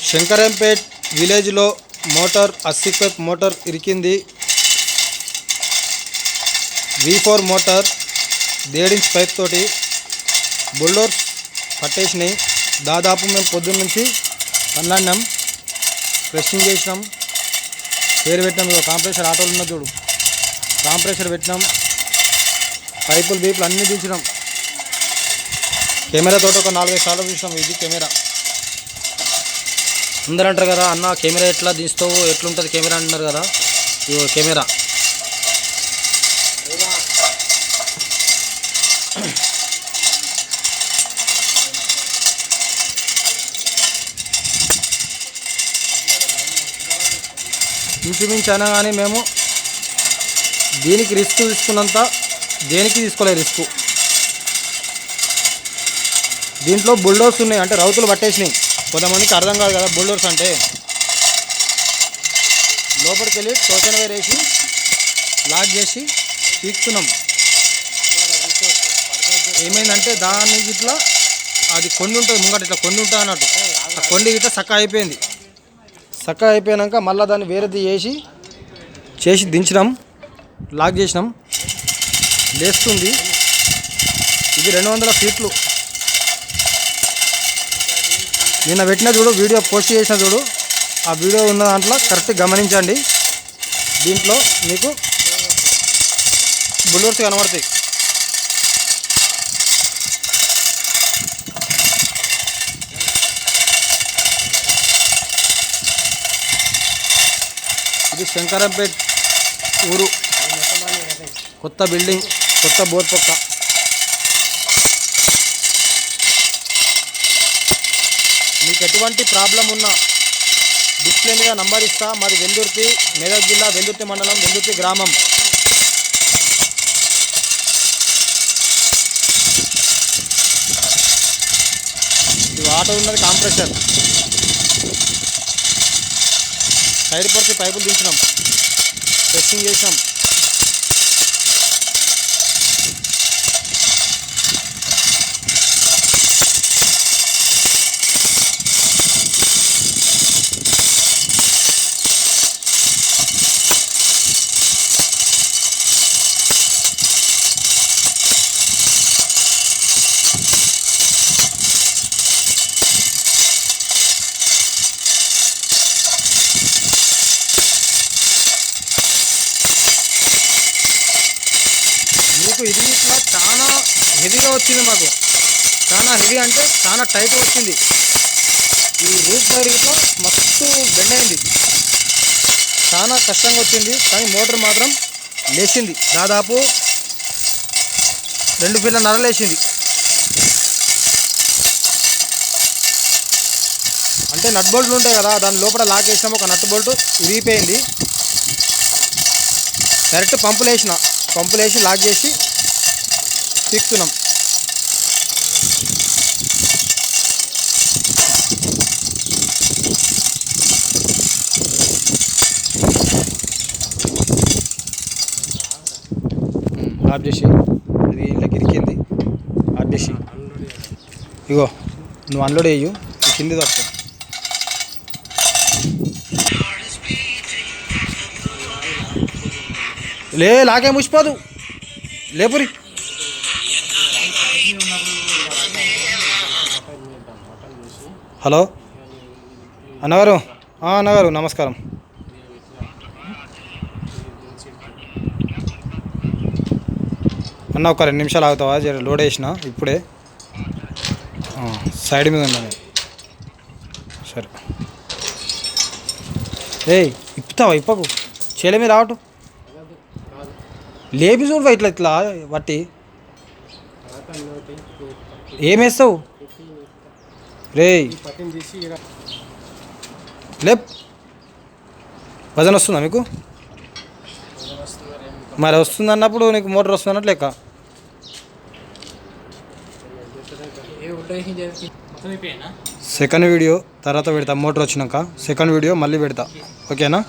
శంకరంపేట్ విలేజ్లో motor 80 pipe motor ఇరికింది. V4 motor 1.5 inch pipe తోటి బుల్డోర్స్ పట్టేసినాయి. దాదాపు మేము పొద్దున్న నుంచి పనులాడినాం, ప్రెస్సింగ్ చేసినాం, పేరు పెట్టినాం. ఇక కాంప్రెషర్ ఆటోలు ఉన్న చూడు, కాంప్రెషర్ పెట్టినాం, పైపులు బీపులు అన్నీ తీసినాం. కెమెరా తోటి ఒక 4-5 సార్లు చూసినాం. ఇది కెమెరా. అందరూ అంటారు కదా, అన్న కెమెరా ఎట్లా తీస్తావు, ఎట్లుంటుంది కెమెరా అంటున్నారు కదా. ఇగో కెమెరా. ఇంచుమించు అయినా కానీ మేము దీనికి రిస్క్ తీసుకున్నంత దేనికి తీసుకోలేదు రిస్క్. దీంట్లో బుల్డోర్స్ ఉన్నాయి, అంటే రౌతులు పట్టేసినాయి. కొంతమందికి అర్థం కాదు కదా బుల్డోర్స్ అంటే. లోపలికి వెళ్ళి టోకెన్ వైర్ వేసి లాక్ చేసి పీకుతున్నాం. ఏమైందంటే దాన్ని ఇట్లా అది కొండి ఉంటుంది ముంగట, ఇట్లా కొండి ఉంటుంది అన్నట్టు. ఆ కొండి ఇట్లా చక్కగా అయిపోయింది. చక్కగా అయిపోయాక మళ్ళీ దాన్ని వేరేది చేసి దించినాం, లాక్ చేసినాం. లేస్తుంది. ఇది 200 ఫీట్లు. నిన్న పెట్టిన చూడు, వీడియో పోస్ట్ చేసిన చూడు, ఆ వీడియో ఉన్న దాంట్లో కరెక్ట్ గమనించండి. దీంట్లో మీకు బుల్డోర్స్ కనబడతాయి. ఇది శంకరంపేట్ ఊరు, కొత్త బిల్డింగ్, కొత్త బోర్ పక్క. మీకు ఎటువంటి ప్రాబ్లం ఉన్నా డిస్ప్లే మీద నంబర్ ఇస్తా. మాది వెల్దుర్తి, మెదక్ జిల్లా, వెల్దుర్తి మండలం, వెల్దుర్తి గ్రామం. ఇది ఆటో ఉన్నది కాంప్రెషర్. సైడ్ పడితే పైపులు దించినాం, టెస్టింగ్ చేసినాం. మీకు ఇది ఇట్లా చాలా హెవీగా వచ్చింది. మాకు చాలా హెవీ అంటే చాలా టైట్ వచ్చింది. ఈ రూఫ్ వైర్ ఇట్లా మస్తు బెండ్ అయింది, చాలా కష్టంగా వచ్చింది. కానీ మోటార్ మాత్రం లేచింది. దాదాపు 2 ఫీట్ల లేచింది. అంటే నట్ బోల్ట్లు ఉంటాయి కదా, దాని లోపల లాక్ వేసినాము. ఒక నట్ బోల్ట్ విరిగిపోయింది. డైరెక్ట్ పంపులు వేసి లాక్ చేసి పీకుతున్నాం. ఆఫ్ చేసి ఇది ఇంట్లోకి ఇరికింది. ఆఫ్ చేసి ఇగో నువ్వు అన్లోడ్ వేయు, కింది తప్పు. లాగే ముసిపోదు, లేపురి. హలో అన్నగారు. అన్నగారు నమస్కారం. అన్న ఒక 2 నిమిషాలు ఆగుతావా? లోడ్ వేసిన ఇప్పుడే, సైడ్ మీద ఉన్నాను. సరే ఇప్పుతావా? ఇప్పకు, చేల మీద రావటం లేపి చూడు. ఇట్లా వట్టి ఏమేస్తావు రే? లేప్. వజన్ వస్తుందా మీకు? మరి వస్తుంది అన్నప్పుడు నీకు మోటార్ వస్తుంది అన్నట్లు లెక్క. సెకండ్ వీడియో తర్వాత పెడతా, మోటార్ వచ్చినాక సెకండ్ వీడియో మళ్ళీ పెడతా. ఓకేనా?